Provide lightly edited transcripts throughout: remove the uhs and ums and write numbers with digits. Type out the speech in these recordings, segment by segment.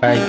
பாய்.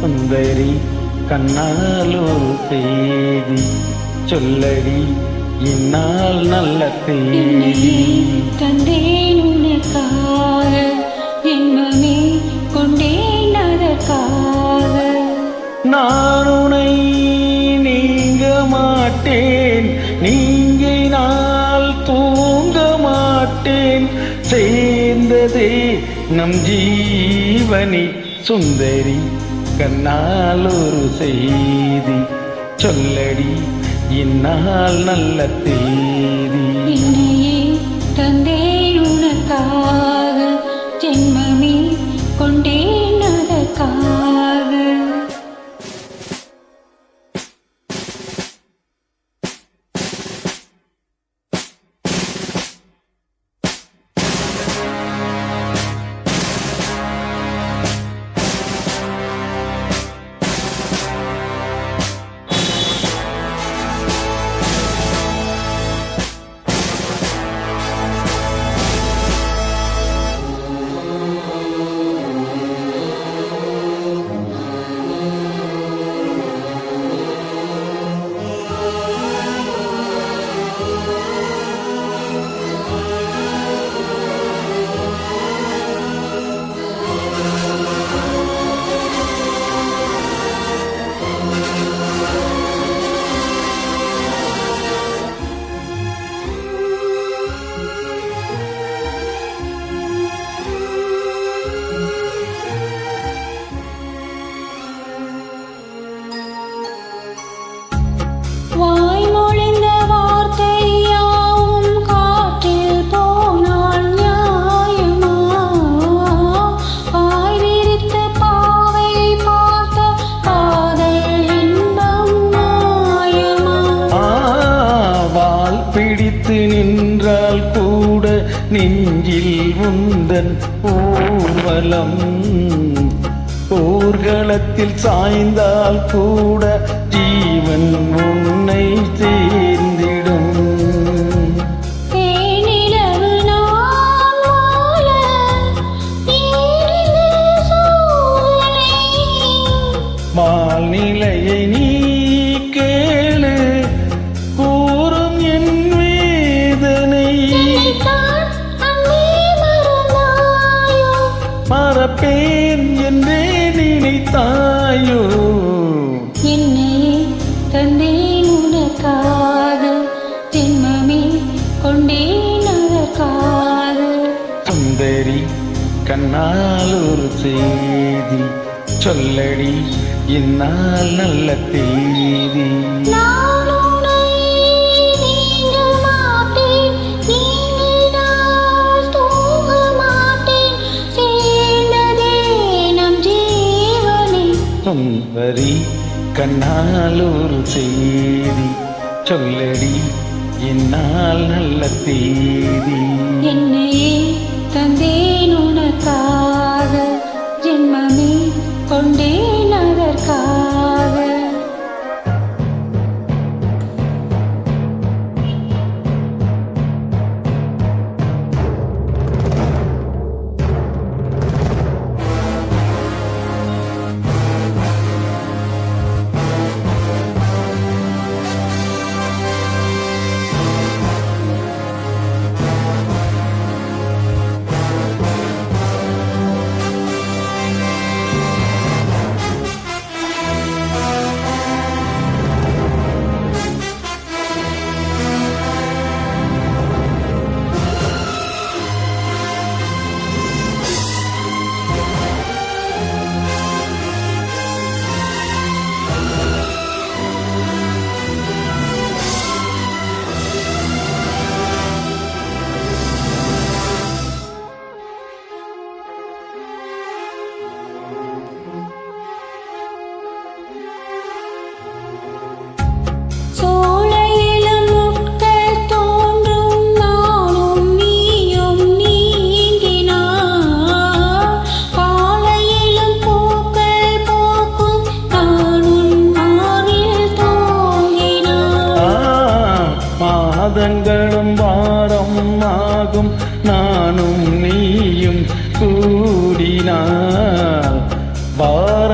சுந்தரி கண்ணாலொரு செய்தி சொல்லடி இந்நாள் நல்ல செய்தி. தந்தேன் உனக்காக ஜென்மமே கொண்டேன் அதற்காக. நான் உனை நீங்க மாட்டேன், நீங்கினால் தூங்க மாட்டேன். சேர்ந்ததே நம் ஜீவனி. சுந்தரி கண்ணாலொரு செய்தி சொல்லடி இந்நாள் நல்ல தேதி. என்னையே தந்தேன் உனக்காக ஜென்மமே கொண்டேன் அதற்காக. வாய்மொழிந்த வார்த்தை யாவும் காற்றில் போனால் நியாயமா? வாய் விரித்த பாவை பார்த்த காதல் இன்பம் மாயமா? வால் பிடித்து நின்றால் கூட நெஞ்சில் உந்தன் ஊர்வலம். ஊர்வலத்தில் சாய்ந்தால் கூட ஜீவன் உன்னை சேர்ந்திடும். தேனிலவு நான் வாழ நீரிலே சூழலை. மால்நிலையை நீ கேளு கூறும் என் வேதனை. நினைத்தான் அன்பே மறந்தாயோ? மறப்பேன் என்றே நினைத்தாயோ? என்னையே தந்தேன் உனக்காக ஜென்மமே கொண்டேன் அதற்காக. சுந்தரி கண்ணாலொரு செய்தி சொல்லடி இந்நாள் நல்ல தேதி. நான் உன்னை நீங்க மாட்டேன், நீங்கினால் தூங்க மாட்டேன். சேர்ந்ததே நம் ஜீவனே. சுந்தரி கண்ணாலொரு செய்தி சொல்லடி இந்நாள் நல்ல தேதி. என்னையே தந்தேன் உனக்காக ஜென்மமே கொண்டேன் அதற்காக.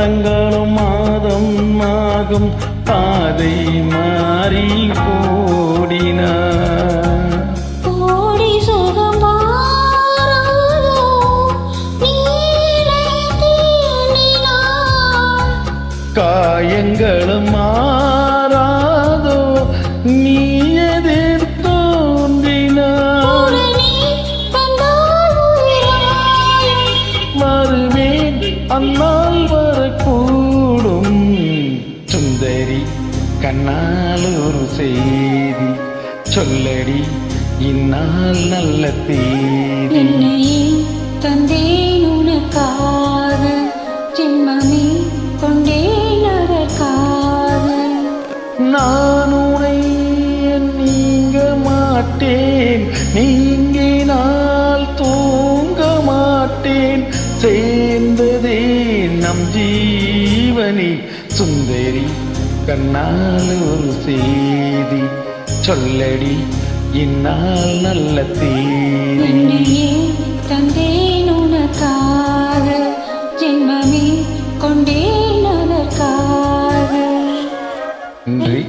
வாரங்களும் மாதம் ஆகும் பாதை மாறி போடினான். கோடி சுகம் மாறாதோ நீலை தீண்டினாள். காயங்களும் மாறாதோ நீ எதிர் தோன்றினான். உடனே வந்தாள் உயிராய். வருவேன் அந்நாள் வரக்கூடும். சுந்தரி கண்ணால் ஒரு செய்தி சொல்லடி இந்நாள் நல்ல தேதி. என்னையே தந்தேன் உனக்காக, ஜென்மமே கொண்டேன் அதற்காக. நான் உனை நீங்க மாட்டேன், நீங்கினால் தூங்க மாட்டேன். சேர்ந்ததே நம் ஜீவனி. சுந்தரி கண்ணால் ஒரு செய்தி சொல்லடி இந்நாள் நல்ல தேதி. என்னையே தந்தேன் உனக்காக, ஜென்மமே கொண்டேன் அதற்காக. நன்றி.